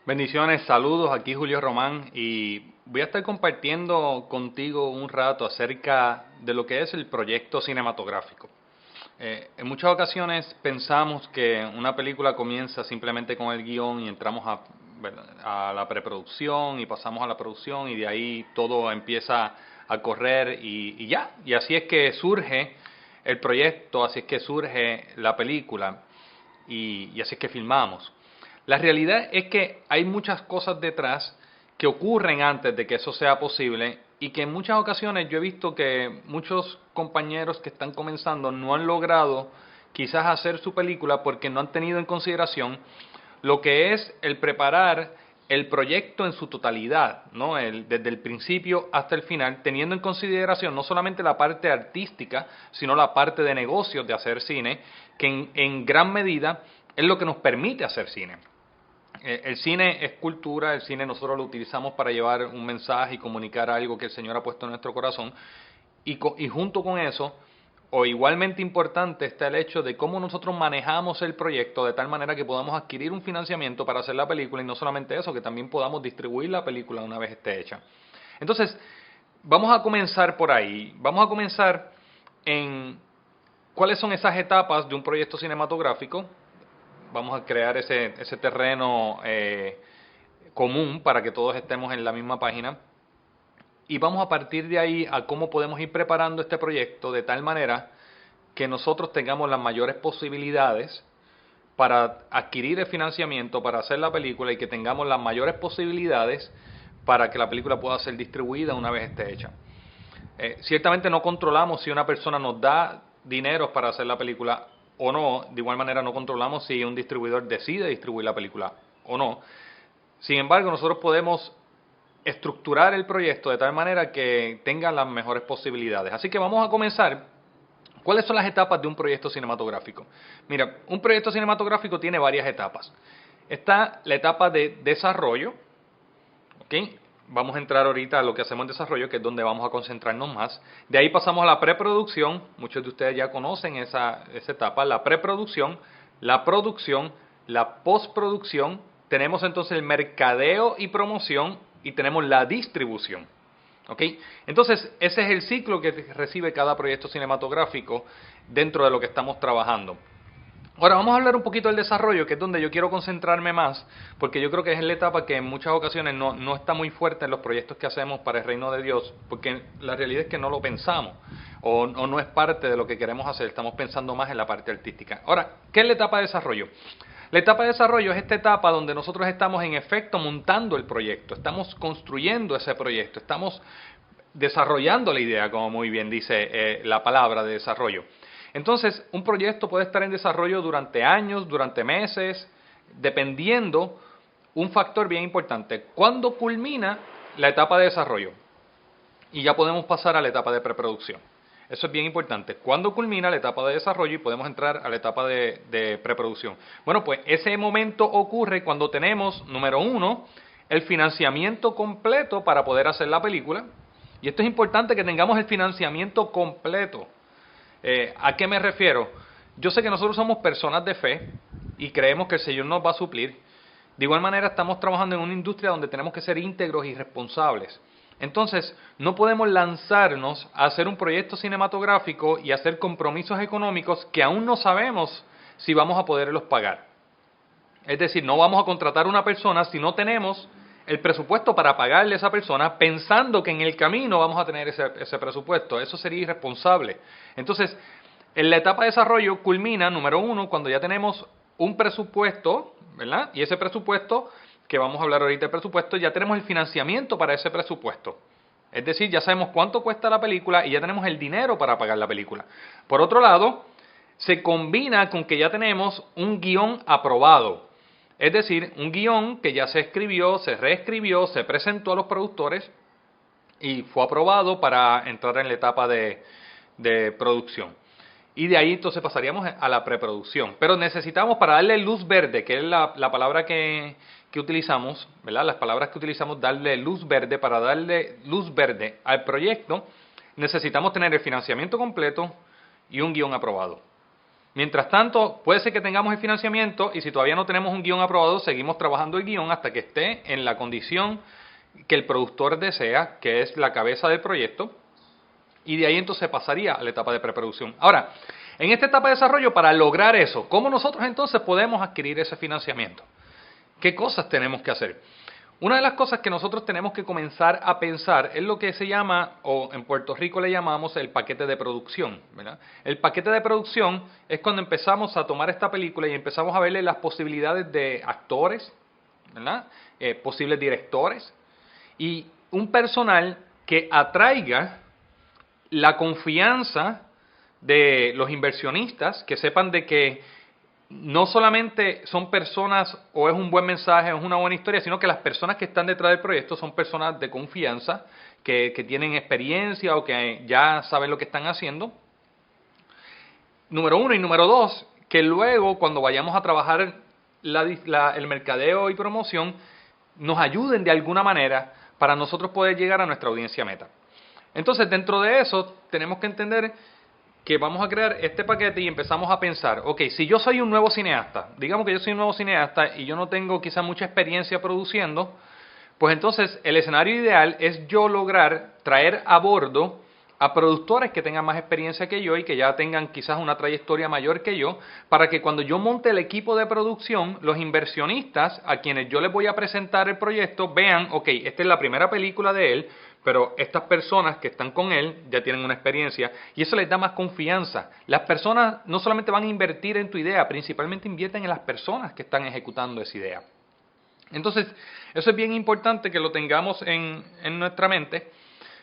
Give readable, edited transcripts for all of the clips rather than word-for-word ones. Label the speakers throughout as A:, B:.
A: Bendiciones, saludos, aquí Julio Román y voy a estar compartiendo contigo un rato acerca de lo que es el proyecto cinematográfico. En muchas ocasiones pensamos que una película comienza simplemente con el guión y entramos a la preproducción y pasamos a la producción y de ahí todo empieza a correr y ya. Y así es que surge el proyecto, así es que surge la película y así es que filmamos. La realidad es que hay muchas cosas detrás que ocurren antes de que eso sea posible y que en muchas ocasiones yo he visto que muchos compañeros que están comenzando no han logrado quizás hacer su película porque no han tenido en consideración lo que es el preparar el proyecto en su totalidad, ¿no? Desde el principio hasta el final, teniendo en consideración no solamente la parte artística, sino la parte de negocios de hacer cine, que en gran medida es lo que nos permite hacer cine. El cine es cultura, el cine nosotros lo utilizamos para llevar un mensaje y comunicar algo que el Señor ha puesto en nuestro corazón. Y junto con eso, o igualmente importante, está el hecho de cómo nosotros manejamos el proyecto de tal manera que podamos adquirir un financiamiento para hacer la película y no solamente eso, que también podamos distribuir la película una vez esté hecha. Entonces, vamos a comenzar por ahí. Vamos a comenzar en cuáles son esas etapas de un proyecto cinematográfico. Vamos a crear ese terreno común para que todos estemos en la misma página y vamos a partir de ahí a cómo podemos ir preparando este proyecto de tal manera que nosotros tengamos las mayores posibilidades para adquirir el financiamiento para hacer la película y que tengamos las mayores posibilidades para que la película pueda ser distribuida una vez esté hecha. Ciertamente no controlamos si una persona nos da dinero para hacer la película o no, de igual manera no controlamos si un distribuidor decide distribuir la película o no. Sin embargo, nosotros podemos estructurar el proyecto de tal manera que tenga las mejores posibilidades. Así que vamos a comenzar. ¿Cuáles son las etapas de un proyecto cinematográfico? Mira, un proyecto cinematográfico tiene varias etapas. Está la etapa de desarrollo, ¿ok? Vamos a entrar ahorita a lo que hacemos en desarrollo, que es donde vamos a concentrarnos más. De ahí pasamos a la preproducción, muchos de ustedes ya conocen esa etapa, la preproducción, la producción, la postproducción, tenemos entonces el mercadeo y promoción y tenemos la distribución. ¿Ok? Entonces, ese es el ciclo que recibe cada proyecto cinematográfico dentro de lo que estamos trabajando. Ahora vamos a hablar un poquito del desarrollo, que es donde yo quiero concentrarme más, porque yo creo que es la etapa que en muchas ocasiones no está muy fuerte en los proyectos que hacemos para el reino de Dios, porque la realidad es que no lo pensamos, o no es parte de lo que queremos hacer, estamos pensando más en la parte artística. Ahora, ¿qué es la etapa de desarrollo? La etapa de desarrollo es esta etapa donde nosotros estamos en efecto montando el proyecto, estamos construyendo ese proyecto, estamos desarrollando la idea, como muy bien dice la palabra de desarrollo. Entonces, un proyecto puede estar en desarrollo durante años, durante meses, dependiendo un factor bien importante. ¿Cuándo culmina la etapa de desarrollo? Y ya podemos pasar a la etapa de preproducción. Eso es bien importante. ¿Cuándo culmina la etapa de desarrollo y podemos entrar a la etapa de preproducción? Bueno, pues ese momento ocurre cuando tenemos, número uno, el financiamiento completo para poder hacer la película. Y esto es importante que tengamos el financiamiento completo. ¿A qué me refiero? Yo sé que nosotros somos personas de fe y creemos que el Señor nos va a suplir. De igual manera estamos trabajando en una industria donde tenemos que ser íntegros y responsables. Entonces, no podemos lanzarnos a hacer un proyecto cinematográfico y hacer compromisos económicos que aún no sabemos si vamos a poderlos pagar. Es decir, no vamos a contratar a una persona si no tenemos el presupuesto para pagarle a esa persona pensando que en el camino vamos a tener ese presupuesto. Eso sería irresponsable. Entonces, en la etapa de desarrollo culmina, número uno, cuando ya tenemos un presupuesto, ¿verdad? Y ese presupuesto, que vamos a hablar ahorita del presupuesto, ya tenemos el financiamiento para ese presupuesto. Es decir, ya sabemos cuánto cuesta la película y ya tenemos el dinero para pagar la película. Por otro lado, se combina con que ya tenemos un guión aprobado. Es decir, un guión que ya se escribió, se reescribió, se presentó a los productores y fue aprobado para entrar en la etapa de producción. Y de ahí entonces pasaríamos a la preproducción. Pero necesitamos para darle luz verde, que es la palabra que utilizamos, ¿verdad? Las palabras que utilizamos, darle luz verde, para darle luz verde al proyecto, necesitamos tener el financiamiento completo y un guión aprobado. Mientras tanto, puede ser que tengamos el financiamiento y si todavía no tenemos un guión aprobado, seguimos trabajando el guión hasta que esté en la condición que el productor desea, que es la cabeza del proyecto, y de ahí entonces pasaría a la etapa de preproducción. Ahora, en esta etapa de desarrollo, para lograr eso, ¿cómo nosotros entonces podemos adquirir ese financiamiento? ¿Qué cosas tenemos que hacer? Una de las cosas que nosotros tenemos que comenzar a pensar es lo que se llama, o en Puerto Rico le llamamos el paquete de producción, ¿verdad? El paquete de producción es cuando empezamos a tomar esta película y empezamos a verle las posibilidades de actores, ¿verdad? Posibles directores y un personal que atraiga la confianza de los inversionistas, que sepan de que no solamente son personas o es un buen mensaje, o es una buena historia, sino que las personas que están detrás del proyecto son personas de confianza, que tienen experiencia o que ya saben lo que están haciendo. Número uno. Y número dos, que luego cuando vayamos a trabajar el mercadeo y promoción, nos ayuden de alguna manera para nosotros poder llegar a nuestra audiencia meta. Entonces, dentro de eso, tenemos que entender que vamos a crear este paquete y empezamos a pensar, ok, si yo soy un nuevo cineasta, digamos que yo soy un nuevo cineasta y yo no tengo quizá mucha experiencia produciendo, pues entonces el escenario ideal es yo lograr traer a bordo a productores que tengan más experiencia que yo y que ya tengan quizás una trayectoria mayor que yo, para que cuando yo monte el equipo de producción, los inversionistas a quienes yo les voy a presentar el proyecto vean, ok, esta es la primera película de él, pero estas personas que están con él ya tienen una experiencia y eso les da más confianza. Las personas no solamente van a invertir en tu idea, principalmente invierten en las personas que están ejecutando esa idea. Entonces, eso es bien importante que lo tengamos en nuestra mente,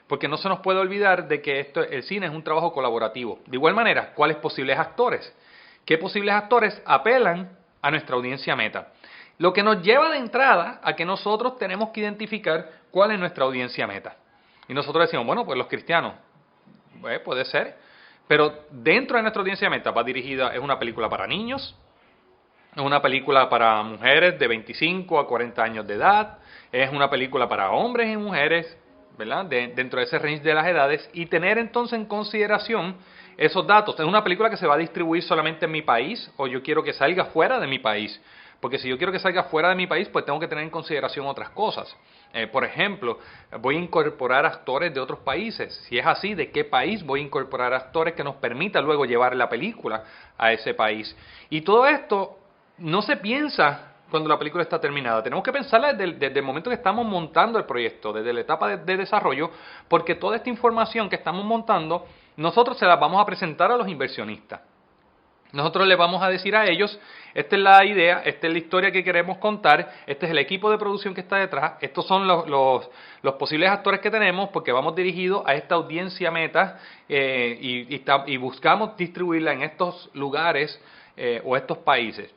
A: porque no se nos puede olvidar de que el cine es un trabajo colaborativo. De igual manera, ¿cuáles posibles actores? ¿Qué posibles actores apelan a nuestra audiencia meta? Lo que nos lleva de entrada a que nosotros tenemos que identificar cuál es nuestra audiencia meta. Y nosotros decimos, bueno, pues los cristianos, puede ser, pero dentro de nuestra audiencia meta va dirigida, es una película para niños, es una película para mujeres de 25 a 40 años de edad, es una película para hombres y mujeres, ¿verdad? Dentro de ese range de las edades y tener entonces en consideración esos datos. Es una película que se va a distribuir solamente en mi país o yo quiero que salga fuera de mi país. Porque si yo quiero que salga fuera de mi país, pues tengo que tener en consideración otras cosas. Por ejemplo, voy a incorporar actores de otros países. Si es así, ¿de qué país voy a incorporar actores que nos permita luego llevar la película a ese país? Y todo esto no se piensa cuando la película está terminada. Tenemos que pensarla desde el momento que estamos montando el proyecto, desde la etapa de desarrollo, porque toda esta información que estamos montando, nosotros se la vamos a presentar a los inversionistas. Nosotros les vamos a decir a ellos, esta es la idea, esta es la historia que queremos contar, este es el equipo de producción que está detrás, estos son los posibles actores que tenemos porque vamos dirigidos a esta audiencia meta y buscamos distribuirla en estos lugares o estos países.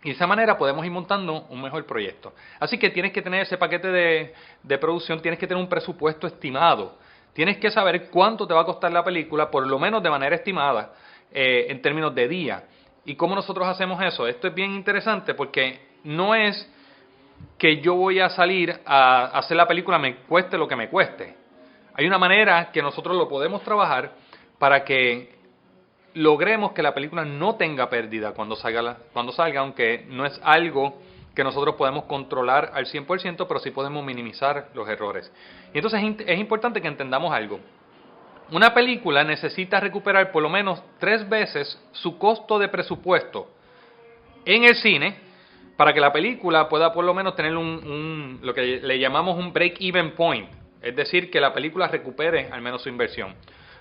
A: Y de esa manera podemos ir montando un mejor proyecto. Así que tienes que tener ese paquete de producción, tienes que tener un presupuesto estimado, tienes que saber cuánto te va a costar la película, por lo menos de manera estimada, en términos de día. ¿Y cómo nosotros hacemos eso? Esto es bien interesante porque no es que yo voy a salir a hacer la película me cueste lo que me cueste. Hay una manera que nosotros lo podemos trabajar para que logremos que la película no tenga pérdida cuando salga, aunque no es algo que nosotros podemos controlar al 100%, pero sí podemos minimizar los errores. Y entonces es importante que entendamos algo. Una película necesita recuperar por lo menos 3 veces su costo de presupuesto en el cine para que la película pueda por lo menos tener lo que le llamamos un break-even point, es decir, que la película recupere al menos su inversión.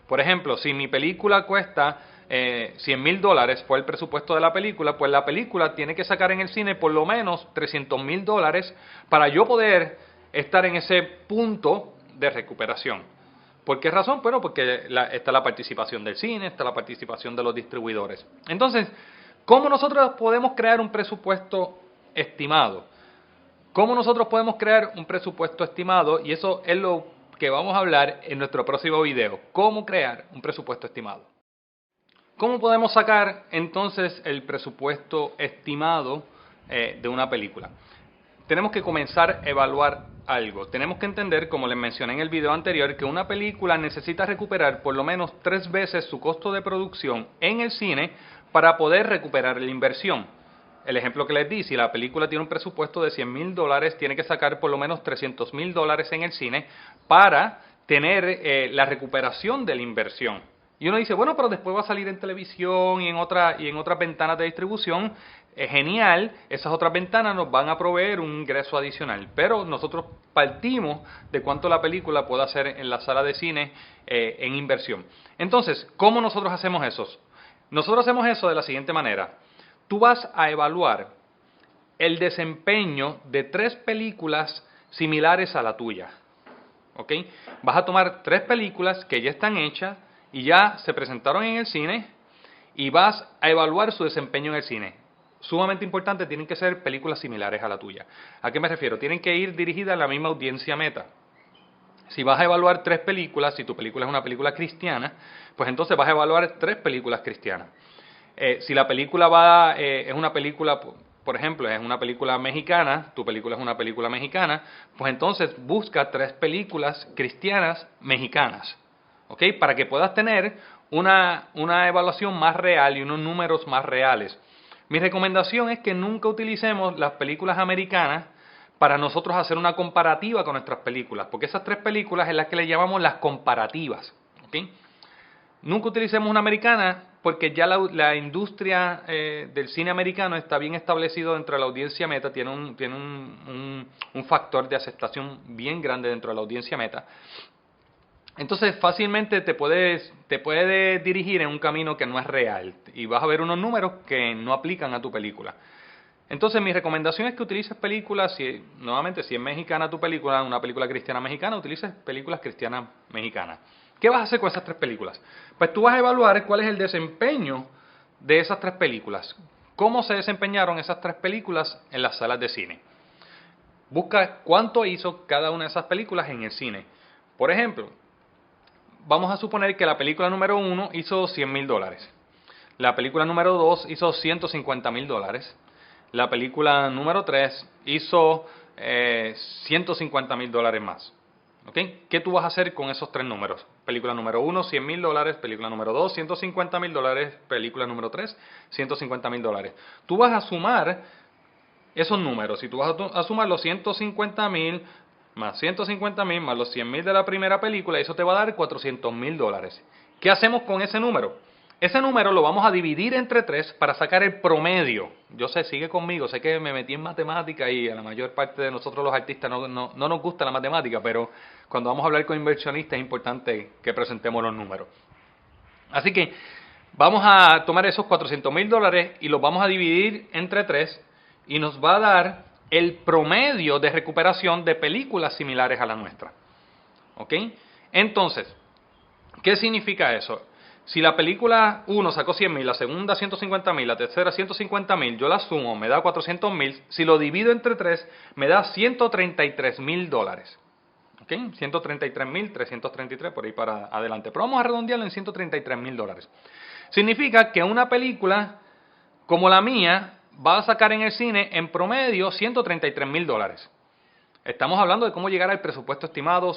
A: Por ejemplo, si mi película cuesta $100,000 fue el presupuesto de la película, pues la película tiene que sacar en el cine por lo menos $300,000 para yo poder estar en ese punto de recuperación. ¿Por qué razón? Bueno, porque está la participación del cine, está la participación de los distribuidores. Entonces, ¿cómo nosotros podemos crear un presupuesto estimado? ¿Cómo nosotros podemos crear un presupuesto estimado? Y eso es lo que vamos a hablar en nuestro próximo video. ¿Cómo crear un presupuesto estimado? ¿Cómo podemos sacar entonces el presupuesto estimado de una película? Tenemos que comenzar a evaluar algo. Tenemos que entender, como les mencioné en el video anterior, que una película necesita recuperar por lo menos 3 veces su costo de producción en el cine para poder recuperar la inversión. El ejemplo que les di, si la película tiene un presupuesto de $100,000, tiene que sacar por lo menos $300,000 en el cine para tener la recuperación de la inversión. Y uno dice, bueno, pero después va a salir en televisión y en otras ventanas de distribución. Es genial, esas otras ventanas nos van a proveer un ingreso adicional. Pero nosotros partimos de cuánto la película puede hacer en la sala de cine en inversión. Entonces, ¿cómo nosotros hacemos eso? Nosotros hacemos eso de la siguiente manera. Tú vas a evaluar el desempeño de 3 películas similares a la tuya. ¿Ok? Vas a tomar 3 películas que ya están hechas y ya se presentaron en el cine y vas a evaluar su desempeño en el cine. Sumamente importante, tienen que ser películas similares a la tuya. ¿A qué me refiero? Tienen que ir dirigidas a la misma audiencia meta. Si vas a evaluar 3 películas, si tu película es una película cristiana, pues entonces vas a evaluar 3 películas cristianas. Si la película es una película, por ejemplo, es una película mexicana, tu película es una película mexicana, pues entonces busca 3 películas cristianas mexicanas, ¿ok? Para que puedas tener una evaluación más real y unos números más reales. Mi recomendación es que nunca utilicemos las películas americanas para nosotros hacer una comparativa con nuestras películas, porque esas 3 películas es las que le llamamos las comparativas, ¿ok? Nunca utilicemos una americana porque ya la industria del cine americano está bien establecido dentro de la audiencia meta, tiene un factor de aceptación bien grande dentro de la audiencia meta. Entonces fácilmente te puede dirigir en un camino que no es real y vas a ver unos números que no aplican a tu película. Entonces mi recomendación es que utilices películas, nuevamente si es mexicana tu película, una película cristiana mexicana, utilices películas cristianas mexicanas. ¿Qué vas a hacer con esas 3 películas? Pues tú vas a evaluar cuál es el desempeño de esas 3 películas. ¿Cómo se desempeñaron esas 3 películas en las salas de cine? Busca cuánto hizo cada una de esas películas en el cine. Por ejemplo, vamos a suponer que la película número 1 hizo $100,000. La película número 2 hizo $150,000. La película número 3 hizo $150,000 más. ¿Okay? ¿Qué tú vas a hacer con esos 3 números? Película número 1, $100,000. Película número 2, $150,000. Película número 3, $150,000. Tú vas a sumar esos números. Si tú vas a sumar los 150,000 más 150,000 más los 100,000 de la primera película, eso te va a dar $400,000. ¿Qué hacemos con ese número? Ese número lo vamos a dividir entre 3 para sacar el promedio. Yo sé, sigue conmigo, sé que me metí en matemática y a la mayor parte de nosotros los artistas no nos gusta la matemática, pero cuando vamos a hablar con inversionistas es importante que presentemos los números. Así que vamos a tomar esos $400,000 y los vamos a dividir entre 3 y nos va a dar el promedio de recuperación de películas similares a la nuestra. ¿Ok? Entonces, ¿qué significa eso? Si la película 1 sacó 100,000, la segunda 150,000, la tercera 150,000, yo la sumo, me da 400,000. Si lo divido entre 3, me da $133,000. ¿Ok? 133,333 por ahí para adelante. Pero vamos a redondearlo en $133,000. Significa que una película como la mía va a sacar en el cine en promedio $133,000. Estamos hablando de cómo llegar al presupuesto estimado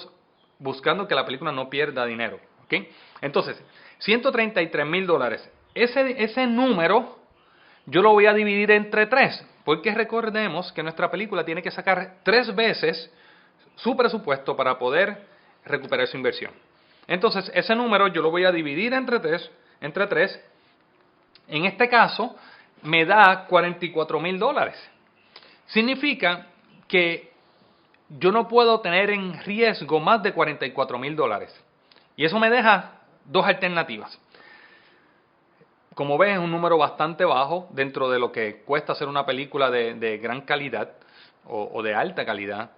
A: buscando que la película no pierda dinero. ¿Ok? Entonces, $133,000. Ese número yo lo voy a dividir entre 3, porque recordemos que nuestra película tiene que sacar 3 veces su presupuesto para poder recuperar su inversión. Entonces, ese número yo lo voy a dividir entre 3. En este caso, me da $44,000. Significa que yo no puedo tener en riesgo más de $44,000. Y eso me deja 2 alternativas. Como ves, es un número bastante bajo dentro de lo que cuesta hacer una película de gran calidad o de alta calidad.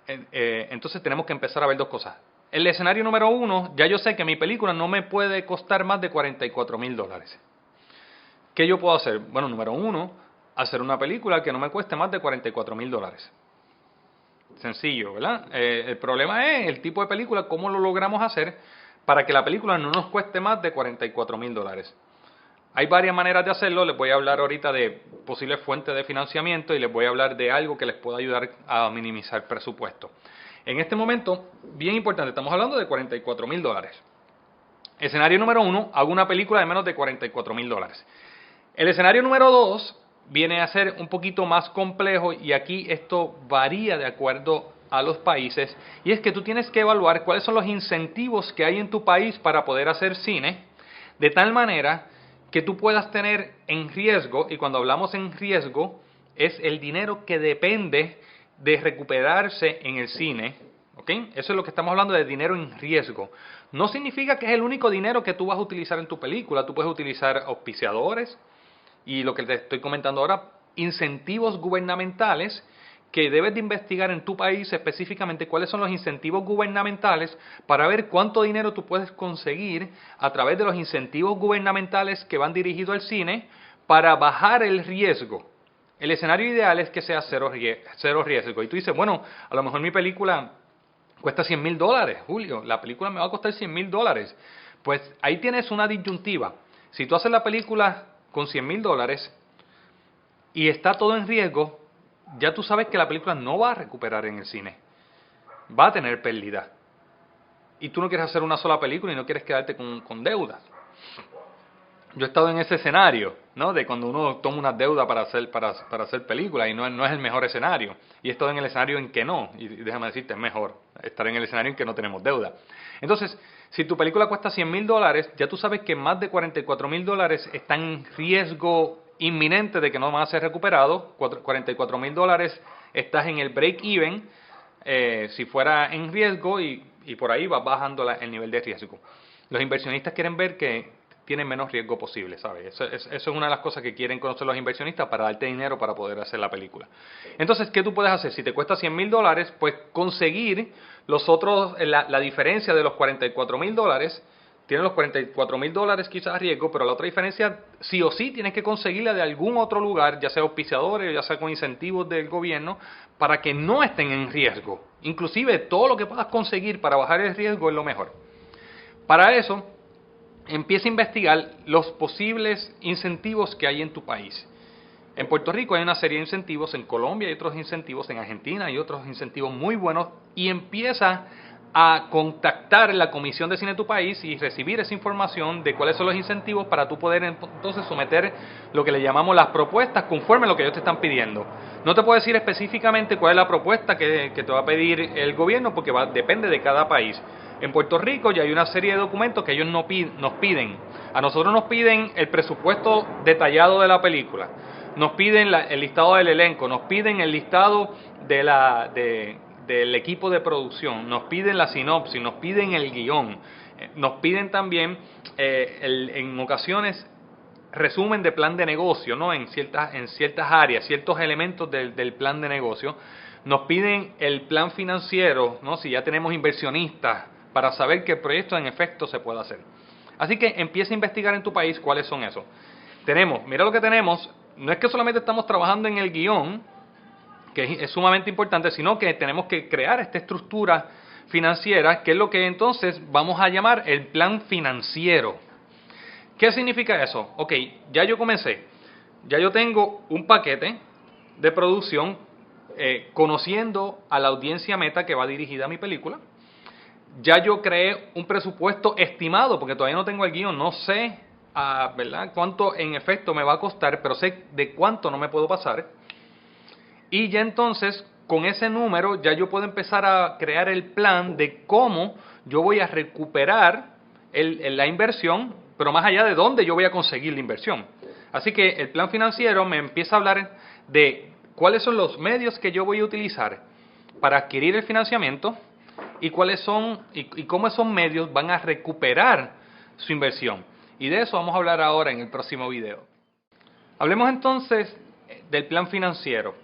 A: Entonces tenemos que empezar a ver 2 cosas. El escenario número 1, ya yo sé que mi película no me puede costar más de $44,000. ¿Qué yo puedo hacer? Bueno, número 1, hacer una película que no me cueste más de $44,000. Sencillo, ¿verdad? El problema es el tipo de película, cómo lo logramos hacer para que la película no nos cueste más de $44,000. Hay varias maneras de hacerlo, les voy a hablar ahorita de posibles fuentes de financiamiento y les voy a hablar de algo que les pueda ayudar a minimizar presupuesto. En este momento, bien importante, estamos hablando de $44,000. Escenario número 1, hago una película de menos de $44,000. El escenario número 2 viene a ser un poquito más complejo y aquí esto varía de acuerdo a los países, y es que tú tienes que evaluar cuáles son los incentivos que hay en tu país para poder hacer cine, de tal manera que tú puedas tener en riesgo, y cuando hablamos en riesgo, es el dinero que depende de recuperarse en el cine, ¿ok? Eso es lo que estamos hablando de dinero en riesgo. No significa que es el único dinero que tú vas a utilizar en tu película, tú puedes utilizar auspiciadores, y lo que te estoy comentando ahora, incentivos gubernamentales que debes de investigar en tu país específicamente cuáles son los incentivos gubernamentales para ver cuánto dinero tú puedes conseguir a través de los incentivos gubernamentales que van dirigidos al cine para bajar el riesgo. El escenario ideal es que sea cero riesgo. Y tú dices, bueno, a lo mejor mi película cuesta $100,000, Julio, la película me va a costar $100,000. Pues ahí tienes una disyuntiva. Si tú haces la película con $100,000 y está todo en riesgo, ya tú sabes que la película no va a recuperar en el cine. Va a tener pérdida. Y tú no quieres hacer una sola película y no quieres quedarte con deudas. Yo he estado en ese escenario, ¿no? De cuando uno toma una deuda para hacer películas y no es el mejor escenario. Y he estado en el escenario en que no. Y déjame decirte, es mejor estar en el escenario en que no tenemos deuda. Entonces, si tu película cuesta $100,000, ya tú sabes que más de $44,000 están en riesgo inminente de que no van a ser recuperados. $44,000 estás en el break-even si fuera en riesgo y por ahí vas bajando el nivel de riesgo. Los inversionistas quieren ver que tienen menos riesgo posible, ¿sabes? Eso es una de las cosas que quieren conocer los inversionistas para darte dinero para poder hacer la película. Entonces, ¿qué tú puedes hacer? Si te cuesta $100,000, pues conseguir la diferencia de los $44,000. Tienes los $44,000 quizás a riesgo, pero la otra diferencia sí o sí tienes que conseguirla de algún otro lugar, ya sea auspiciadores, ya sea con incentivos del gobierno, para que no estén en riesgo. Inclusive todo lo que puedas conseguir para bajar el riesgo es lo mejor. Para eso, empieza a investigar los posibles incentivos que hay en tu país. En Puerto Rico hay una serie de incentivos, en Colombia hay otros incentivos, en Argentina hay otros incentivos muy buenos, y empieza a contactar la Comisión de Cine de tu país y recibir esa información de cuáles son los incentivos para tú poder entonces someter lo que le llamamos las propuestas conforme a lo que ellos te están pidiendo. No te puedo decir específicamente cuál es la propuesta que te va a pedir el gobierno porque depende de cada país. En Puerto Rico ya hay una serie de documentos que ellos nos piden. A nosotros nos piden el presupuesto detallado de la película, nos piden el listado del elenco, nos piden el listado del equipo de producción, nos piden la sinopsis, nos piden el guión, nos piden también en ocasiones resumen de plan de negocio, ¿no? En ciertas áreas, ciertos elementos del plan de negocio. Nos piden el plan financiero, ¿no? Si ya tenemos inversionistas, para saber que el proyecto en efecto se puede hacer. Así que empieza a investigar en tu país cuáles son esos. Mira lo que tenemos, no es que solamente estamos trabajando en el guión, que es sumamente importante, sino que tenemos que crear esta estructura financiera, que es lo que entonces vamos a llamar el plan financiero. ¿Qué significa eso? Ok, ya yo comencé, ya yo tengo un paquete de producción conociendo a la audiencia meta que va dirigida a mi película. Ya yo creé un presupuesto estimado, porque todavía no tengo el guión, no sé ¿verdad? Cuánto en efecto me va a costar, pero sé de cuánto no me puedo pasar. Y ya entonces, con ese número, ya yo puedo empezar a crear el plan de cómo yo voy a recuperar la inversión, pero más allá de dónde yo voy a conseguir la inversión. Así que el plan financiero me empieza a hablar de cuáles son los medios que yo voy a utilizar para adquirir el financiamiento y cuáles son y cómo esos medios van a recuperar su inversión. Y de eso vamos a hablar ahora en el próximo video. Hablemos entonces del plan financiero.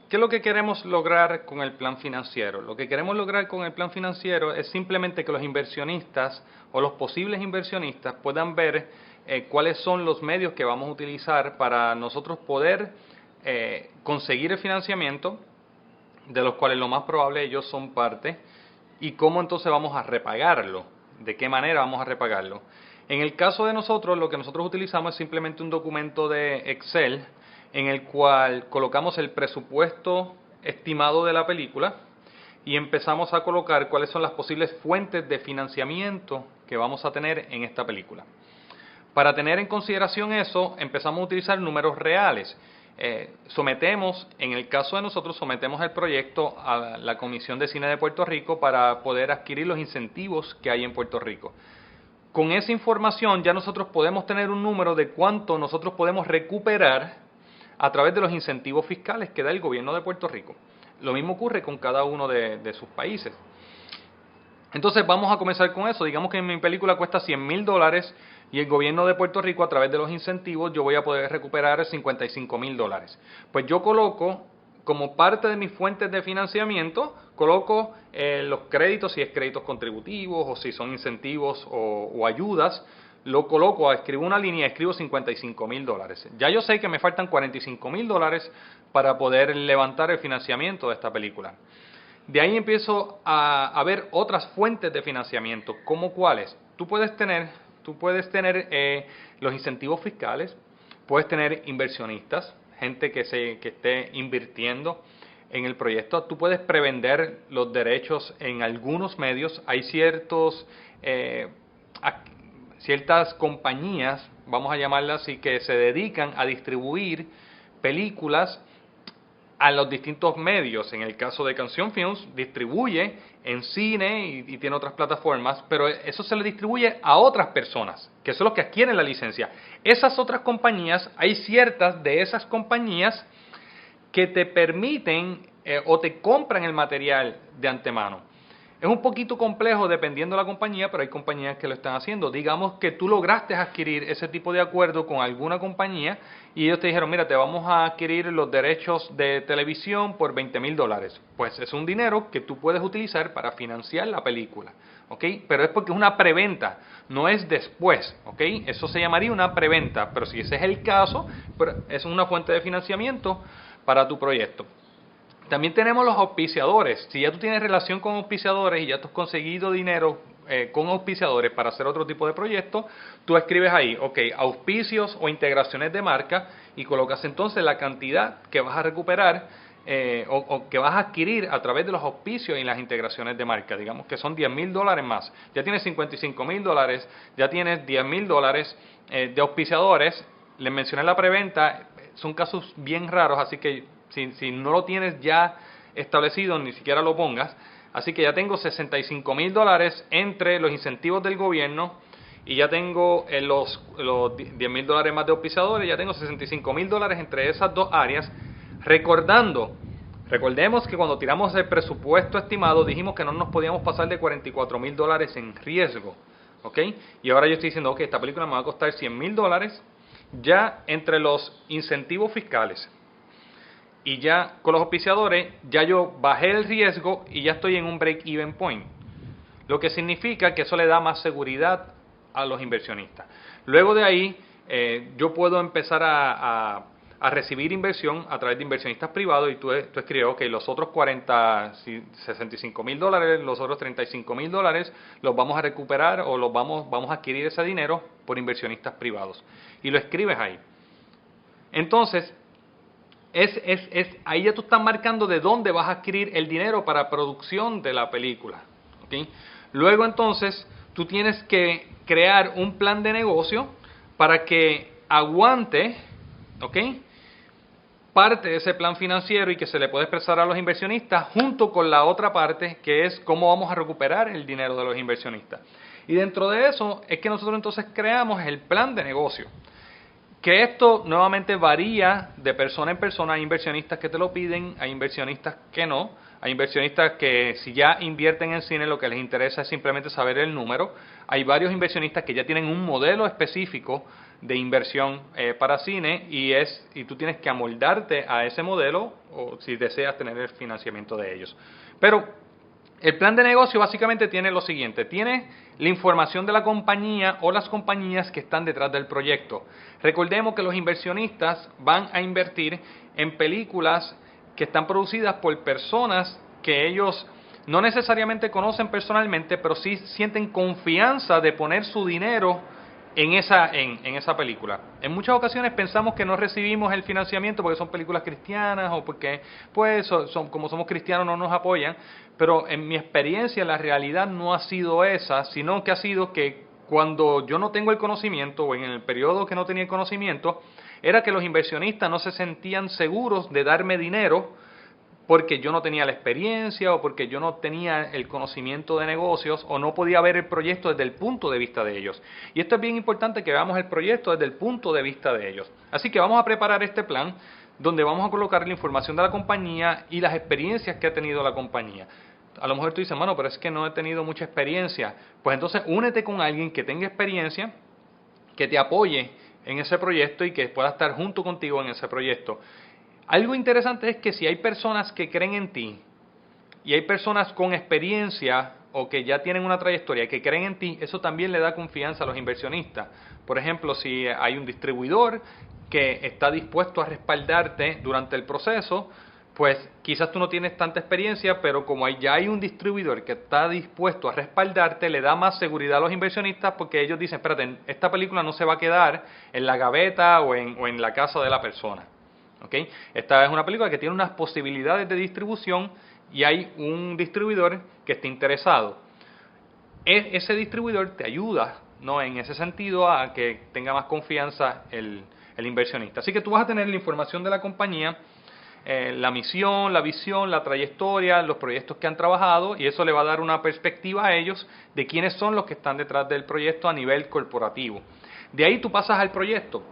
A: ¿Qué es lo que queremos lograr con el plan financiero? Lo que queremos lograr con el plan financiero es simplemente que los inversionistas o los posibles inversionistas puedan ver cuáles son los medios que vamos a utilizar para nosotros poder conseguir el financiamiento, de los cuales lo más probable ellos son parte, y cómo entonces vamos a repagarlo, de qué manera vamos a repagarlo. En el caso de nosotros, lo que nosotros utilizamos es simplemente un documento de Excel en el cual colocamos el presupuesto estimado de la película y empezamos a colocar cuáles son las posibles fuentes de financiamiento que vamos a tener en esta película. Para tener en consideración eso, empezamos a utilizar números reales. En el caso de nosotros, sometemos el proyecto a la Comisión de Cine de Puerto Rico para poder adquirir los incentivos que hay en Puerto Rico. Con esa información ya nosotros podemos tener un número de cuánto nosotros podemos recuperar a través de los incentivos fiscales que da el gobierno de Puerto Rico. Lo mismo ocurre con cada uno de sus países. Entonces vamos a comenzar con eso. Digamos que mi película cuesta $100,000 y el gobierno de Puerto Rico, a través de los incentivos, yo voy a poder recuperar $55,000. Pues yo coloco, como parte de mis fuentes de financiamiento, coloco los créditos, si es créditos contributivos o si son incentivos o ayudas, lo coloco, escribo una línea, escribo $55,000. Ya yo sé que me faltan $45,000 para poder levantar el financiamiento de esta película. De ahí empiezo a ver otras fuentes de financiamiento, como cuáles. Tú puedes tener los incentivos fiscales, puedes tener inversionistas, gente que esté invirtiendo en el proyecto. Tú puedes prevender los derechos en algunos medios. Hay ciertas compañías, vamos a llamarlas así, que se dedican a distribuir películas a los distintos medios. En el caso de Canción Films, distribuye en cine y tiene otras plataformas, pero eso se le distribuye a otras personas, que son los que adquieren la licencia. Esas otras compañías, hay ciertas de esas compañías que te permiten o te compran el material de antemano. Es un poquito complejo dependiendo de la compañía, pero hay compañías que lo están haciendo. Digamos que tú lograste adquirir ese tipo de acuerdo con alguna compañía y ellos te dijeron, mira, te vamos a adquirir los derechos de televisión por $20,000. Pues es un dinero que tú puedes utilizar para financiar la película, ¿ok? Pero es porque es una preventa, no es después, ¿ok? Eso se llamaría una preventa, pero si ese es el caso, pues es una fuente de financiamiento para tu proyecto. También tenemos los auspiciadores. Si ya tú tienes relación con auspiciadores y ya tú has conseguido dinero con auspiciadores para hacer otro tipo de proyecto, tú escribes ahí, ok, auspicios o integraciones de marca, y colocas entonces la cantidad que vas a recuperar o que vas a adquirir a través de los auspicios y las integraciones de marca. Digamos que son $10,000 más. Ya tienes $55,000, ya tienes $10,000 de auspiciadores. Les mencioné la preventa, son casos bien raros, así que si no lo tienes ya establecido, ni siquiera lo pongas. Así que ya tengo $65,000 entre los incentivos del gobierno y ya tengo los $10,000 más de auspiciadores, ya tengo $65,000 entre esas dos áreas. Recordemos que cuando tiramos el presupuesto estimado dijimos que no nos podíamos pasar de $44,000 en riesgo, ¿ok? Y ahora yo estoy diciendo, ok, esta película me va a costar $100,000 ya entre los incentivos fiscales. Y ya con los auspiciadores, ya yo bajé el riesgo y ya estoy en un break-even point. Lo que significa que eso le da más seguridad a los inversionistas. Luego de ahí, yo puedo empezar a recibir inversión a través de inversionistas privados y tú escribes, ok, los otros $65,000, los otros $35,000 los vamos a recuperar o vamos a adquirir ese dinero por inversionistas privados. Y lo escribes ahí. Entonces, ahí ya tú estás marcando de dónde vas a adquirir el dinero para producción de la película, ¿okay? Luego entonces tú tienes que crear un plan de negocio para que aguante, ¿ok?, parte de ese plan financiero y que se le puede expresar a los inversionistas junto con la otra parte que es cómo vamos a recuperar el dinero de los inversionistas. Y dentro de eso es que nosotros entonces creamos el plan de negocio. Que esto nuevamente varía de persona en persona. Hay inversionistas que te lo piden, hay inversionistas que no. Hay inversionistas que si ya invierten en cine lo que les interesa es simplemente saber el número. Hay varios inversionistas que ya tienen un modelo específico de inversión para cine y tú tienes que amoldarte a ese modelo o si deseas tener el financiamiento de ellos. Pero el plan de negocio básicamente tiene lo siguiente, tiene la información de la compañía o las compañías que están detrás del proyecto. Recordemos que los inversionistas van a invertir en películas que están producidas por personas que ellos no necesariamente conocen personalmente, pero sí sienten confianza de poner su dinero en esa película. En muchas ocasiones pensamos que no recibimos el financiamiento porque son películas cristianas o porque pues como somos cristianos no nos apoyan, pero en mi experiencia la realidad no ha sido esa, sino que ha sido que cuando yo no tengo el conocimiento o en el periodo que no tenía el conocimiento, era que los inversionistas no se sentían seguros de darme dinero porque yo no tenía la experiencia o porque yo no tenía el conocimiento de negocios o no podía ver el proyecto desde el punto de vista de ellos. Y esto es bien importante, que veamos el proyecto desde el punto de vista de ellos. Así que vamos a preparar este plan donde vamos a colocar la información de la compañía y las experiencias que ha tenido la compañía. A lo mejor tú dices, bueno, pero es que no he tenido mucha experiencia. Pues entonces únete con alguien que tenga experiencia, que te apoye en ese proyecto y que pueda estar junto contigo en ese proyecto. Algo interesante es que si hay personas que creen en ti y hay personas con experiencia o que ya tienen una trayectoria que creen en ti, eso también le da confianza a los inversionistas. Por ejemplo, si hay un distribuidor que está dispuesto a respaldarte durante el proceso, pues quizás tú no tienes tanta experiencia, pero como ya hay un distribuidor que está dispuesto a respaldarte, le da más seguridad a los inversionistas porque ellos dicen, espérate, esta película no se va a quedar en la gaveta o en la casa de la persona. ¿Okay? Esta es una película que tiene unas posibilidades de distribución y hay un distribuidor que esté interesado. Ese distribuidor te ayuda, ¿no?, en ese sentido a que tenga más confianza el inversionista. Así que tú vas a tener la información de la compañía, la misión, la visión, la trayectoria, los proyectos que han trabajado, y eso le va a dar una perspectiva a ellos de quiénes son los que están detrás del proyecto a nivel corporativo. De ahí tú pasas al proyecto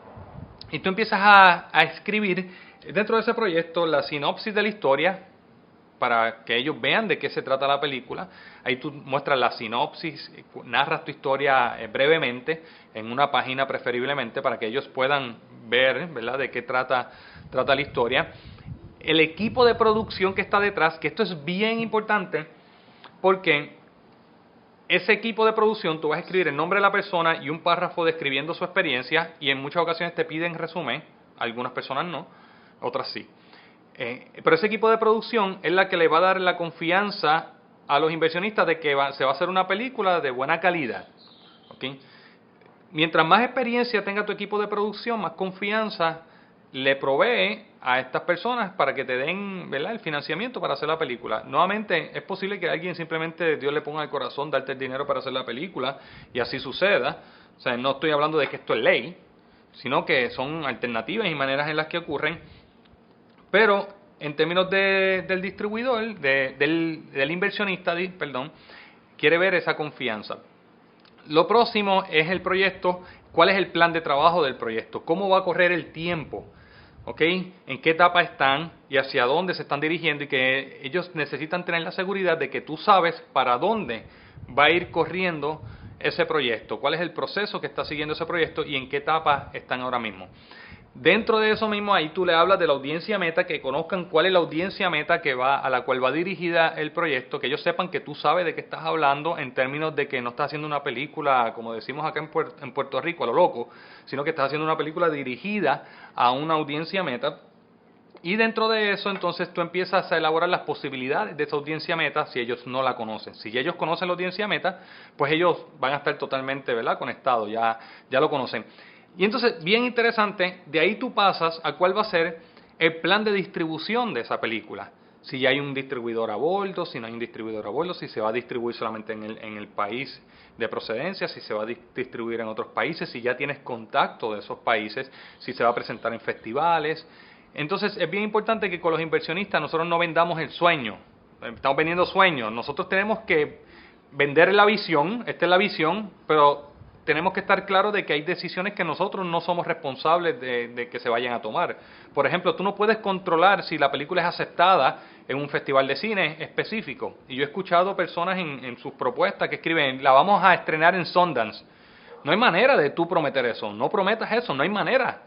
A: y tú empiezas a escribir dentro de ese proyecto la sinopsis de la historia para que ellos vean de qué se trata la película. Ahí tú muestras la sinopsis, narras tu historia brevemente en una página preferiblemente para que ellos puedan ver, ¿verdad?, de qué trata la historia. El equipo de producción que está detrás, que esto es bien importante porque ese equipo de producción, tú vas a escribir el nombre de la persona y un párrafo describiendo su experiencia, y en muchas ocasiones te piden resumen, algunas personas no, otras sí. Pero ese equipo de producción es la que le va a dar la confianza a los inversionistas de que se va a hacer una película de buena calidad. ¿Okay? Mientras más experiencia tenga tu equipo de producción, más confianza le provee a estas personas para que te den, ¿verdad?, el financiamiento para hacer la película. Nuevamente, es posible que alguien simplemente Dios le ponga al corazón darte el dinero para hacer la película y así suceda. O sea, no estoy hablando de que esto es ley, sino que son alternativas y maneras en las que ocurren. Pero en términos del distribuidor, del inversionista, quiere ver esa confianza. Lo próximo es el proyecto. ¿Cuál es el plan de trabajo del proyecto? ¿Cómo va a correr el tiempo? ¿Okay? ¿En qué etapa están y hacia dónde se están dirigiendo? Y que ellos necesitan tener la seguridad de que tú sabes para dónde va a ir corriendo ese proyecto, cuál es el proceso que está siguiendo ese proyecto y en qué etapa están ahora mismo. Dentro de eso mismo, ahí tú le hablas de la audiencia meta, que conozcan cuál es la audiencia meta a la cual va dirigida el proyecto, que ellos sepan que tú sabes de qué estás hablando en términos de que no estás haciendo una película, como decimos acá en Puerto Rico, a lo loco, sino que estás haciendo una película dirigida a una audiencia meta. Y dentro de eso, entonces tú empiezas a elaborar las posibilidades de esa audiencia meta si ellos no la conocen. Si ellos conocen la audiencia meta, pues ellos van a estar totalmente, ¿verdad?, conectados, ya lo conocen. Y entonces, bien interesante, de ahí tú pasas a cuál va a ser el plan de distribución de esa película. Si ya hay un distribuidor a bordo, si no hay un distribuidor a bordo, si se va a distribuir solamente en el país de procedencia, si se va a distribuir en otros países, si ya tienes contacto de esos países, si se va a presentar en festivales. Entonces, es bien importante que con los inversionistas nosotros no vendamos el sueño. Estamos vendiendo sueños. Nosotros tenemos que vender la visión, esta es la visión, pero tenemos que estar claros de que hay decisiones que nosotros no somos responsables de que se vayan a tomar. Por ejemplo, tú no puedes controlar si la película es aceptada en un festival de cine específico. Y yo he escuchado personas en sus propuestas que escriben, la vamos a estrenar en Sundance. No hay manera de tú prometer eso, no prometas eso, no hay manera.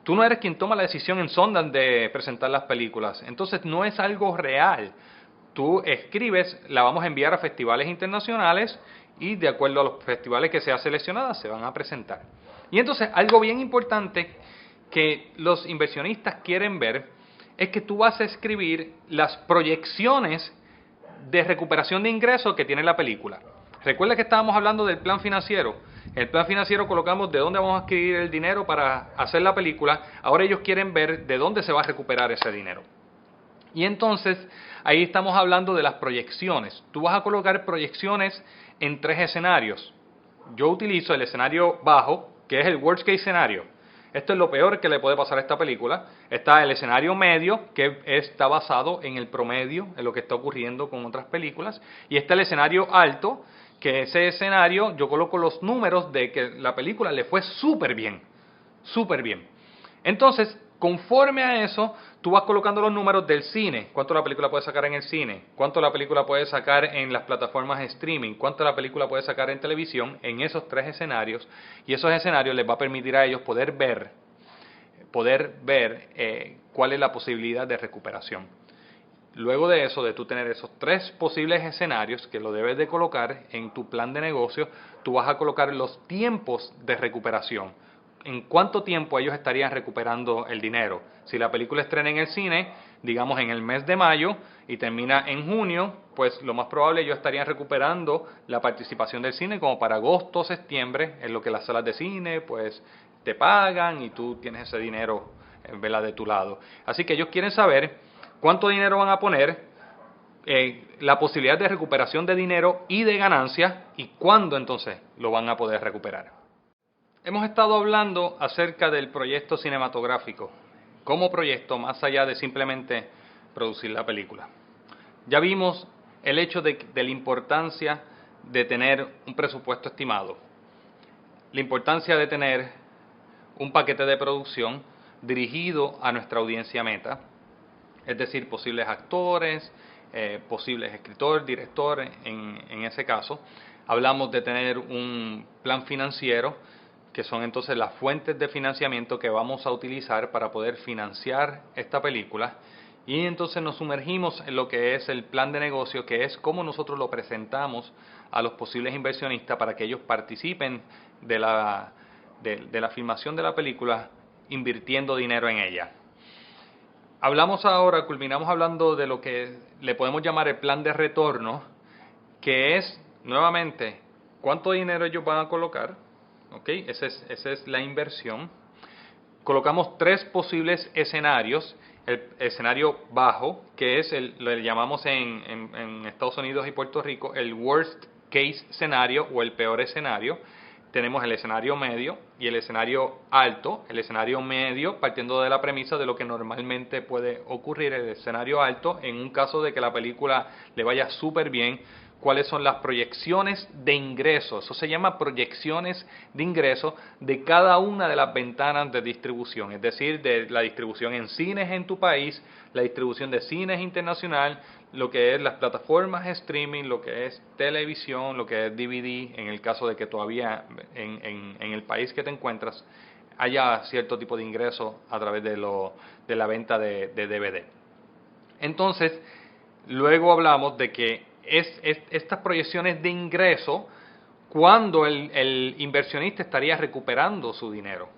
A: Tú no eres quien toma la decisión en Sundance de presentar las películas. Entonces no es algo real. Tú escribes, la vamos a enviar a festivales internacionales y de acuerdo a los festivales que sea seleccionada se van a presentar. Y entonces algo bien importante que los inversionistas quieren ver es que tú vas a escribir las proyecciones de recuperación de ingresos que tiene la película. Recuerda que estábamos hablando del plan financiero. En el plan financiero colocamos de dónde vamos a adquirir el dinero para hacer la película. Ahora ellos quieren ver de dónde se va a recuperar ese dinero. Y entonces ahí estamos hablando de las proyecciones. Tú vas a colocar proyecciones en 3 escenarios. yo utilizo el escenario bajo, que es el worst case scenario. Esto es lo peor que le puede pasar a esta película. Está el escenario medio, que está basado en el promedio, en lo que está ocurriendo con otras películas. Y está el escenario alto, que ese escenario yo coloco los números de que la película le fue súper bien. Súper bien. Entonces, conforme a eso, tú vas colocando los números del cine. ¿Cuánto la película puede sacar en el cine? ¿Cuánto la película puede sacar en las plataformas de streaming? ¿Cuánto la película puede sacar en televisión? En esos tres escenarios. Y esos escenarios les va a permitir a ellos poder ver cuál es la posibilidad de recuperación. Luego de eso, de tú tener esos tres posibles escenarios que lo debes de colocar en tu plan de negocio, tú vas a colocar los tiempos de recuperación. ¿En cuánto tiempo ellos estarían recuperando el dinero? Si la película estrena en el cine, digamos en el mes de mayo y termina en junio, pues lo más probable ellos estarían recuperando la participación del cine como para agosto, septiembre, en lo que las salas de cine pues te pagan y tú tienes ese dinero de tu lado. Así que ellos quieren saber cuánto dinero van a poner, la posibilidad de recuperación de dinero y de ganancias y cuándo entonces lo van a poder recuperar. Hemos estado hablando acerca del proyecto cinematográfico, como proyecto más allá de simplemente producir la película. Ya vimos el hecho de la importancia de tener un presupuesto estimado, la importancia de tener un paquete de producción dirigido a nuestra audiencia meta, es decir, posibles actores, posibles escritores, directores, en ese caso. Hablamos de tener un plan financiero, que son entonces las fuentes de financiamiento que vamos a utilizar para poder financiar esta película. Y entonces nos sumergimos en lo que es el plan de negocio, que es cómo nosotros lo presentamos a los posibles inversionistas para que ellos participen de la filmación de la película, invirtiendo dinero en ella. Hablamos ahora, culminamos hablando de lo que le podemos llamar el plan de retorno, que es, nuevamente, cuánto dinero ellos van a colocar, ¿ok? Esa es la inversión. Colocamos tres posibles escenarios. El escenario bajo, que es lo llamamos en Estados Unidos y Puerto Rico el worst case scenario o el peor escenario. Tenemos el escenario medio y el escenario alto. El escenario medio, partiendo de la premisa de lo que normalmente puede ocurrir, el escenario alto, en un caso de que la película le vaya súper bien, cuáles son las proyecciones de ingresos. Eso se llama proyecciones de ingresos de cada una de las ventanas de distribución, es decir, de la distribución en cines en tu país, la distribución de cines internacional, lo que es las plataformas de streaming, lo que es televisión, lo que es DVD, en el caso de que todavía en el país que te encuentras haya cierto tipo de ingreso a través de la venta de DVD. Entonces, luego hablamos de que estas proyecciones de ingreso, cuando el inversionista estaría recuperando su dinero,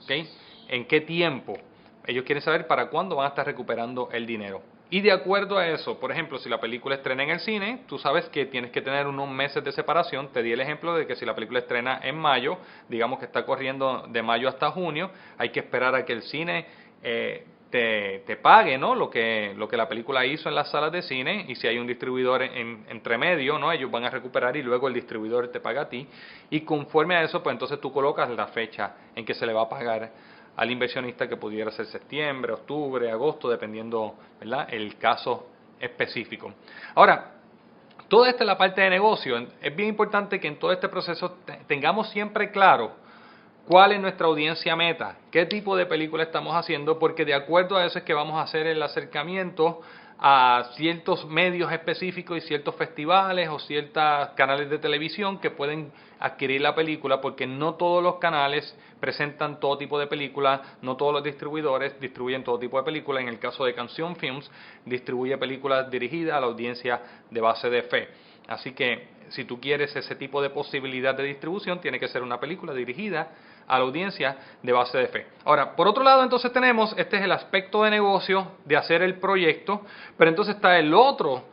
A: ¿okay? ¿En qué tiempo? Ellos quieren saber para cuándo van a estar recuperando el dinero. Y de acuerdo a eso, por ejemplo, si la película estrena en el cine, tú sabes que tienes que tener unos meses de separación. Te di el ejemplo de que si la película estrena en mayo, digamos que está corriendo de mayo hasta junio, hay que esperar a que el cine te pague, ¿no? Lo que la película hizo en las salas de cine, y si hay un distribuidor entre medio, ¿no? Ellos van a recuperar y luego el distribuidor te paga a ti, y conforme a eso, pues entonces tú colocas la fecha en que se le va a pagar al inversionista, que pudiera ser septiembre, octubre, agosto, dependiendo, ¿verdad?, el caso específico. Ahora, toda esta es la parte de negocio. Es bien importante que en todo este proceso tengamos siempre claro cuál es nuestra audiencia meta, qué tipo de película estamos haciendo, porque de acuerdo a eso es que vamos a hacer el acercamiento a ciertos medios específicos y ciertos festivales o ciertos canales de televisión que pueden adquirir la película, porque no todos los canales presentan todo tipo de películas, no todos los distribuidores distribuyen todo tipo de películas. En el caso de Canción Films, distribuye películas dirigidas a la audiencia de base de fe. Así que si tú quieres ese tipo de posibilidad de distribución, tiene que ser una película dirigida a la audiencia de base de fe. Ahora, por otro lado, entonces tenemos, este es el aspecto de negocio de hacer el proyecto, pero entonces está el otro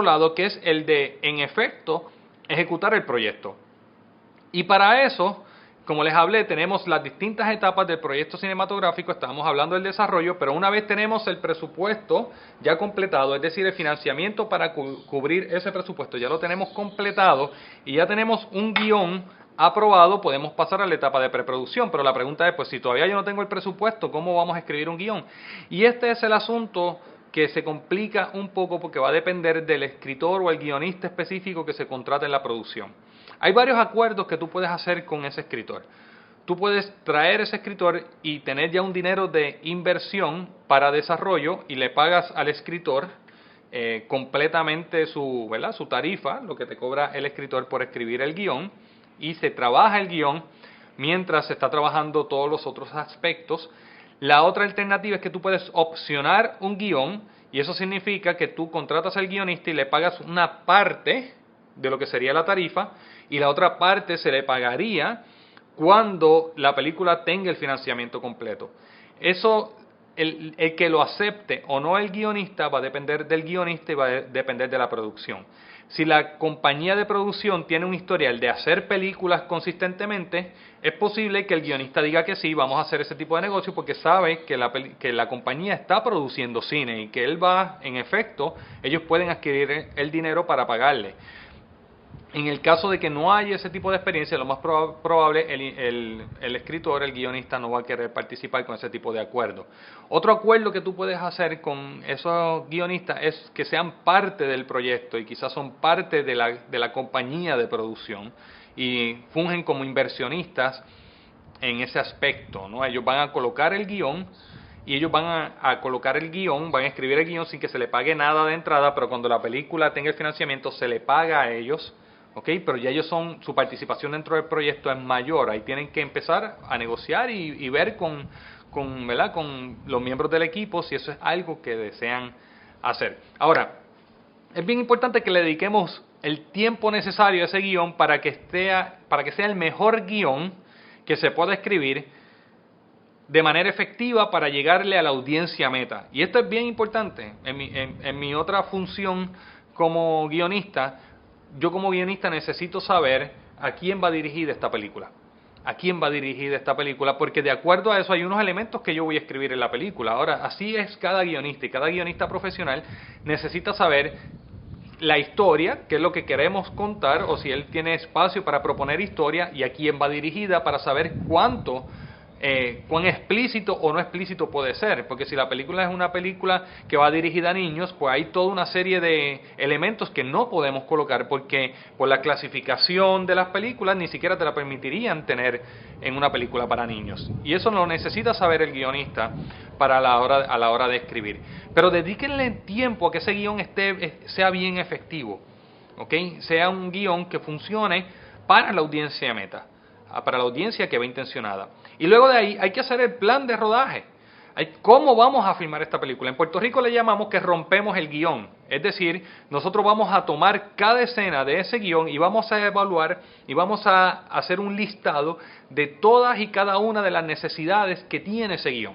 A: lado, que es el de, en efecto, ejecutar el proyecto. Y para eso como les hablé, tenemos las distintas etapas del proyecto cinematográfico, estábamos hablando del desarrollo, pero una vez tenemos el presupuesto ya completado, es decir, el financiamiento para cubrir ese presupuesto, ya lo tenemos completado y ya tenemos un guión aprobado, podemos pasar a la etapa de preproducción, pero la pregunta es, pues si todavía yo no tengo el presupuesto, ¿cómo vamos a escribir un guión? Y este es el asunto que se complica un poco porque va a depender del escritor o el guionista específico que se contrate en la producción. Hay varios acuerdos que tú puedes hacer con ese escritor. Tú puedes traer ese escritor y tener ya un dinero de inversión para desarrollo y le pagas al escritor completamente su tarifa, lo que te cobra el escritor por escribir el guión, y se trabaja el guión mientras se está trabajando todos los otros aspectos. La otra alternativa es que tú puedes opcionar un guión y eso significa que tú contratas al guionista y le pagas una parte de lo que sería la tarifa y la otra parte se le pagaría cuando la película tenga el financiamiento completo. Eso, el que lo acepte o no el guionista va a depender del guionista y va a depender de la producción. Si la compañía de producción tiene un historial de hacer películas consistentemente, es posible que el guionista diga que sí, vamos a hacer ese tipo de negocio porque sabe que la compañía está produciendo cine y que él va, en efecto, ellos pueden adquirir el dinero para pagarle. En el caso de que no haya ese tipo de experiencia, lo más probable el escritor, el guionista no va a querer participar con ese tipo de acuerdo. Otro acuerdo que tú puedes hacer con esos guionistas es que sean parte del proyecto y quizás son parte de la compañía de producción y fungen como inversionistas en ese aspecto, ¿no? Ellos van a colocar el guión y ellos van a colocar el guión, van a escribir el guión sin que se le pague nada de entrada, pero cuando la película tenga el financiamiento se le paga a ellos. ¿Okay? Pero ya ellos su participación dentro del proyecto es mayor, ahí tienen que empezar a negociar y ver con los miembros del equipo si eso es algo que desean hacer. Ahora, es bien importante que le dediquemos el tiempo necesario a ese guión para que sea el mejor guión que se pueda escribir de manera efectiva para llegarle a la audiencia meta. Y esto es bien importante. En mi otra función como guionista, yo como guionista necesito saber a quién va dirigida esta película. A quién va dirigida esta película, porque de acuerdo a eso hay unos elementos que yo voy a escribir en la película. Ahora, así es cada guionista y cada guionista profesional necesita saber la historia, qué es lo que queremos contar, o si él tiene espacio para proponer historia y a quién va dirigida para saber cuán explícito o no explícito puede ser, porque si la película es una película que va dirigida a niños, pues hay toda una serie de elementos que no podemos colocar porque por la clasificación de las películas ni siquiera te la permitirían tener en una película para niños, y eso lo necesita saber el guionista a la hora de escribir. Pero dedíquenle tiempo a que ese guión sea bien efectivo, ¿okay? Sea un guión que funcione para la audiencia meta, para la audiencia que va intencionada. Y luego de ahí hay que hacer el plan de rodaje. ¿Cómo vamos a filmar esta película? En Puerto Rico le llamamos que rompemos el guión. Es decir, nosotros vamos a tomar cada escena de ese guión y vamos a evaluar y vamos a hacer un listado de todas y cada una de las necesidades que tiene ese guión.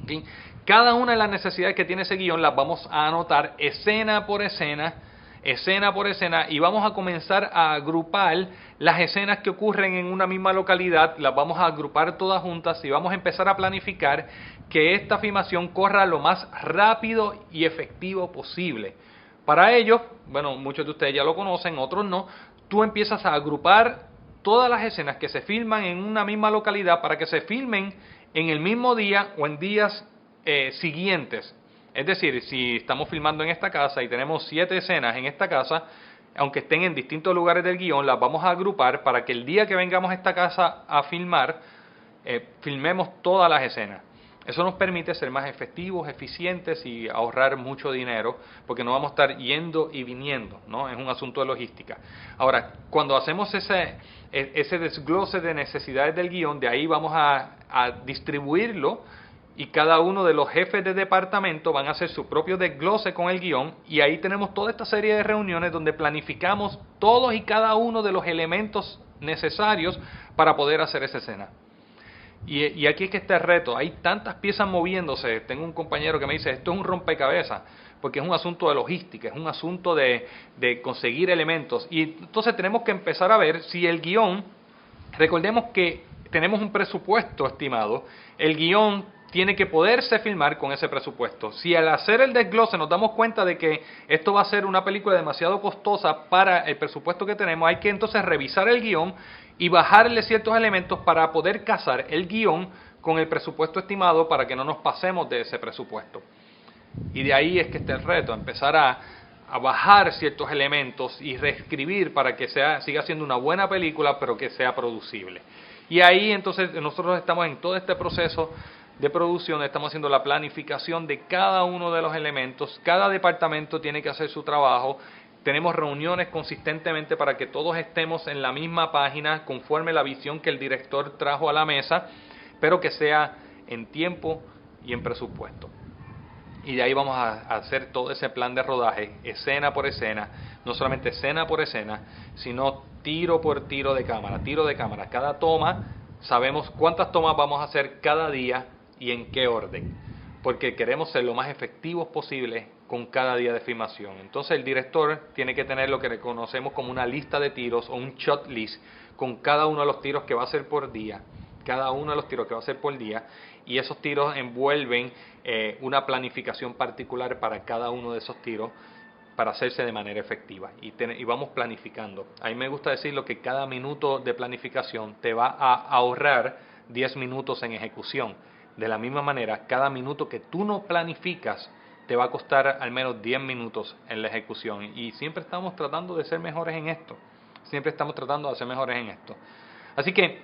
A: ¿Okay? Cada una de las necesidades que tiene ese guión las vamos a anotar escena por escena, y vamos a comenzar a agrupar las escenas que ocurren en una misma localidad, las vamos a agrupar todas juntas y vamos a empezar a planificar que esta filmación corra lo más rápido y efectivo posible. Para ello, bueno, muchos de ustedes ya lo conocen, otros no, tú empiezas a agrupar todas las escenas que se filman en una misma localidad para que se filmen en el mismo día o en días siguientes. Es decir, si estamos filmando en esta casa y tenemos 7 escenas en esta casa, aunque estén en distintos lugares del guión, las vamos a agrupar para que el día que vengamos a esta casa a filmar, filmemos todas las escenas. Eso nos permite ser más efectivos, eficientes y ahorrar mucho dinero, porque no vamos a estar yendo y viniendo, ¿no? Es un asunto de logística. Ahora, cuando hacemos ese desglose de necesidades del guión, de ahí vamos a distribuirlo, y cada uno de los jefes de departamento van a hacer su propio desglose con el guión, y ahí tenemos toda esta serie de reuniones donde planificamos todos y cada uno de los elementos necesarios para poder hacer esa escena. Y aquí es que está el reto, hay tantas piezas moviéndose. Tengo un compañero que me dice, esto es un rompecabezas, porque es un asunto de logística, es un asunto de conseguir elementos, y entonces tenemos que empezar a ver si el guión Recordemos que tenemos un presupuesto estimado, el guión tiene que poderse filmar con ese presupuesto. Si al hacer el desglose nos damos cuenta de que esto va a ser una película demasiado costosa para el presupuesto que tenemos, hay que entonces revisar el guión y bajarle ciertos elementos para poder casar el guión con el presupuesto estimado para que no nos pasemos de ese presupuesto. Y de ahí es que está el reto, empezar a bajar ciertos elementos y reescribir para que siga siendo una buena película, pero que sea producible. Y ahí entonces nosotros estamos en todo este proceso de producción, estamos haciendo la planificación de cada uno de los elementos, cada departamento tiene que hacer su trabajo, tenemos reuniones consistentemente para que todos estemos en la misma página conforme la visión que el director trajo a la mesa, pero que sea en tiempo y en presupuesto. Y de ahí vamos a hacer todo ese plan de rodaje, escena por escena, no solamente escena por escena, sino tiro por tiro de cámara, cada toma, sabemos cuántas tomas vamos a hacer cada día y en qué orden, porque queremos ser lo más efectivos posible con cada día de filmación. Entonces el director tiene que tener lo que reconocemos como una lista de tiros o un shot list con cada uno de los tiros que va a hacer por día, y esos tiros envuelven una planificación particular para cada uno de esos tiros para hacerse de manera efectiva y vamos planificando. A mí me gusta decirlo que cada minuto de planificación te va a ahorrar 10 minutos en ejecución. De la misma manera, cada minuto que tú no planificas te va a costar al menos 10 minutos en la ejecución, y siempre estamos tratando de ser mejores en esto, Así que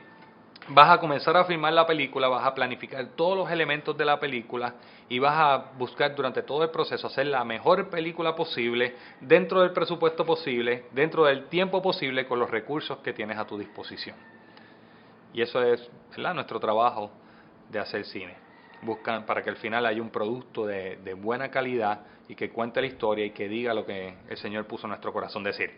A: vas a comenzar a filmar la película, vas a planificar todos los elementos de la película y vas a buscar durante todo el proceso hacer la mejor película posible, dentro del presupuesto posible, dentro del tiempo posible, con los recursos que tienes a tu disposición. Y eso es, ¿verdad?, nuestro trabajo de hacer cine. Buscan para que al final haya un producto de buena calidad y que cuente la historia y que diga lo que el Señor puso en nuestro corazón decir.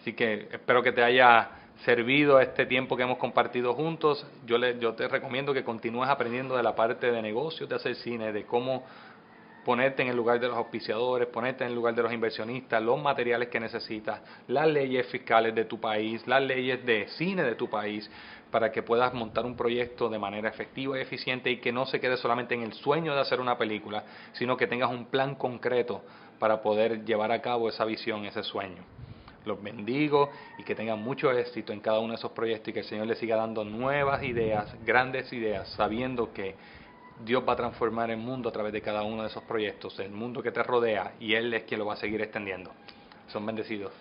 A: Así que espero que te haya servido este tiempo que hemos compartido juntos. Yo te recomiendo que continúes aprendiendo de la parte de negocios de hacer cine, de cómo ponerte en el lugar de los auspiciadores, ponerte en el lugar de los inversionistas, los materiales que necesitas, las leyes fiscales de tu país, las leyes de cine de tu país, para que puedas montar un proyecto de manera efectiva y eficiente y que no se quede solamente en el sueño de hacer una película, sino que tengas un plan concreto para poder llevar a cabo esa visión, ese sueño. Los bendigo y que tengan mucho éxito en cada uno de esos proyectos y que el Señor les siga dando nuevas ideas, grandes ideas, sabiendo que Dios va a transformar el mundo a través de cada uno de esos proyectos, el mundo que te rodea, y Él es quien lo va a seguir extendiendo. Son bendecidos.